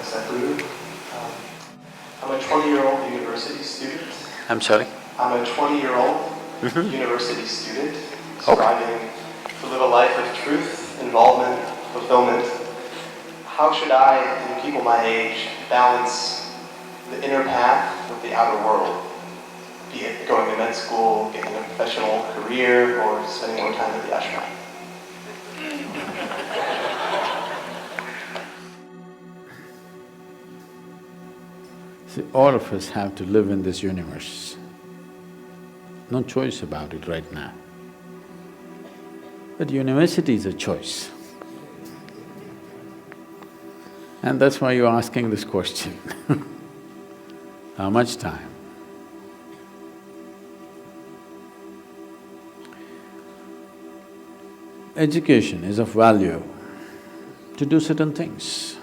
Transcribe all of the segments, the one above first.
Sadhguru. I'm a 20-year-old university student. I'm sorry? I'm a 20-year-old university student striving to live a life of truth, involvement, fulfillment. How should I and people my age balance the inner path with the outer world? Be it going to med school, getting a professional career, or spending more time at the ashram. See, all of us have to live in this universe. No choice about it right now. But university is a choice. And that's why you're asking this question. How much time? Education is of value to do certain things.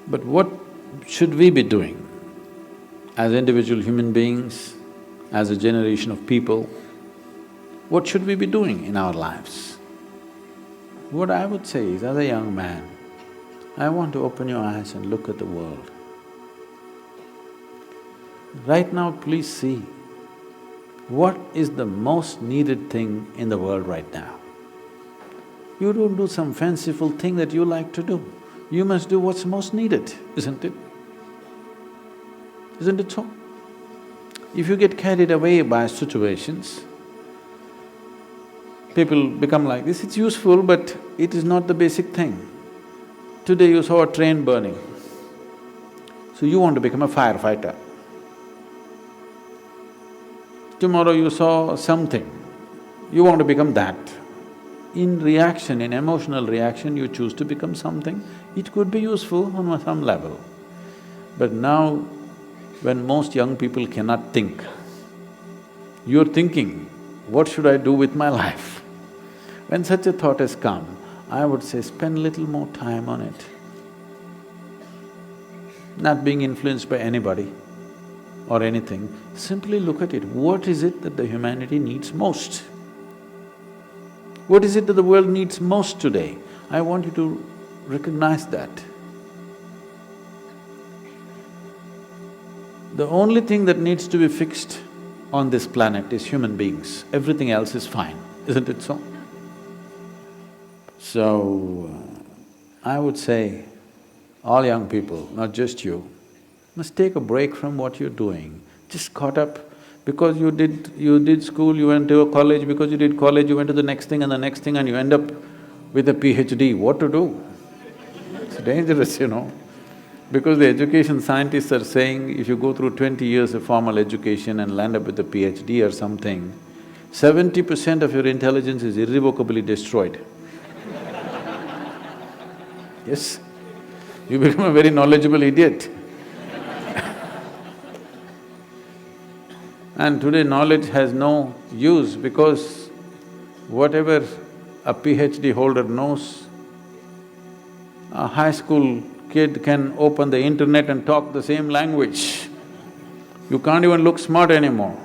But what should we be doing as individual human beings, as a generation of people? What should we be doing in our lives? What I would say is, as a young man, I want to open your eyes and look at the world. Right now, please see, what is the most needed thing in the world right now? You don't do some fanciful thing that you like to do. You must do what's most needed, isn't it? Isn't it so? If you get carried away by situations, people become like this, it's useful but it is not the basic thing. Today you saw a train burning, so you want to become a firefighter. Tomorrow you saw something, you want to become that. In reaction, in emotional reaction, you choose to become something. It could be useful on some level. But now, when most young people cannot think, you're thinking, what should I do with my life? When such a thought has come, I would say spend little more time on it. Not being influenced by anybody or anything, simply look at it. What is it that the humanity needs most? What is it that the world needs most today? I want you to recognize that. The only thing that needs to be fixed on this planet is human beings. Everything else is fine, isn't it so? So, I would say, all young people, not just you, must take a break from what you're doing. Just caught up because you did school, you went to a college, because you did college, you went to the next thing and the next thing and you end up with a PhD. What to do? It's dangerous, you know. Because the education scientists are saying if you go through 20 years of formal education and land up with a PhD or something, 70% of your intelligence is irrevocably destroyed. Yes, you become a very knowledgeable idiot. And today knowledge has no use because whatever a PhD holder knows, a high school kid can open the internet and talk the same language. You can't even look smart anymore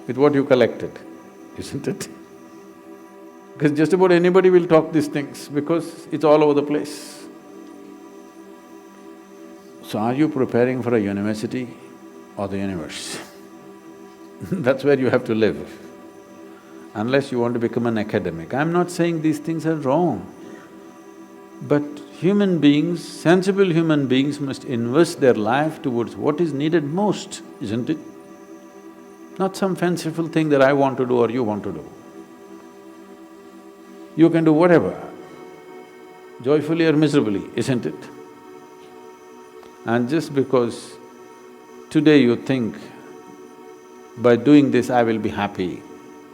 with what you collected, isn't it? Because just about anybody will talk these things because it's all over the place. So are you preparing for a university or the universe? That's where you have to live, unless you want to become an academic. I'm not saying these things are wrong, but human beings, sensible human beings must invest their life towards what is needed most, isn't it? Not some fanciful thing that I want to do or you want to do. You can do whatever, joyfully or miserably, isn't it? And just because today you think, by doing this I will be happy,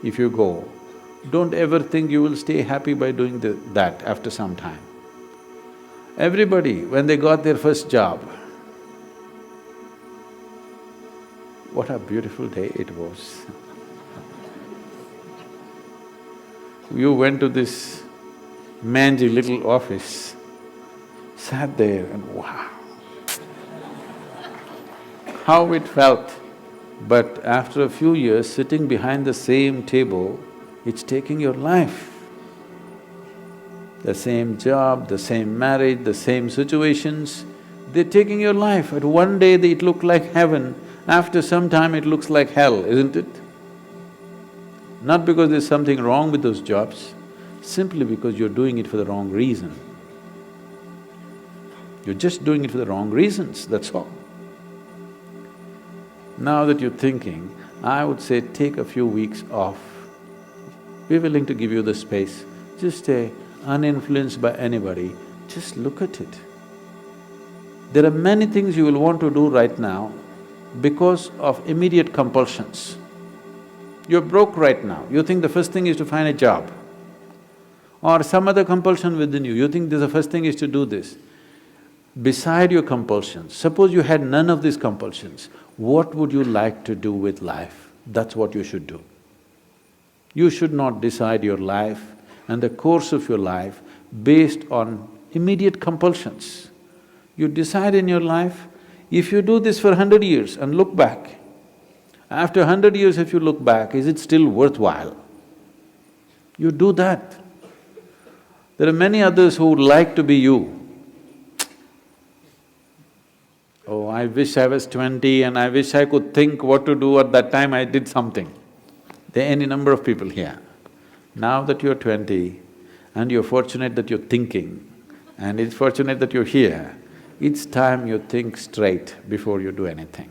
if you go, don't ever think you will stay happy by doing that after some time. Everybody, when they got their first job, what a beautiful day it was. You went to this mangy little office, sat there and wow, how it felt. But after a few years, sitting behind the same table, it's taking your life. the same job, the same marriage, the same situations. They're taking your life. At one day it looked like heaven, after some time it looks like hell, isn't it? Not because there's something wrong with those jobs, simply because you're doing it for the wrong reason. You're just doing it for the wrong reasons, that's all. Now that you're thinking, I would say take a few weeks off. We're willing to give you the space. Just stay uninfluenced by anybody, just look at it. There are many things you will want to do right now because of immediate compulsions. You're broke right now, you think the first thing is to find a job. Or some other compulsion within you, you think the first thing is to do this. Beside your compulsions, suppose you had none of these compulsions, what would you like to do with life? That's what you should do. You should not decide your life and the course of your life based on immediate compulsions. You decide in your life, if you do this for 100 years and look back, after 100 years if you look back, is it still worthwhile? You do that. There are many others who would like to be you. Oh, I wish I was 20 and I wish I could think what to do at that time I did something. There are any number of people here. Now that you're 20 and you're fortunate that you're thinking and it's fortunate that you're here, it's time you think straight before you do anything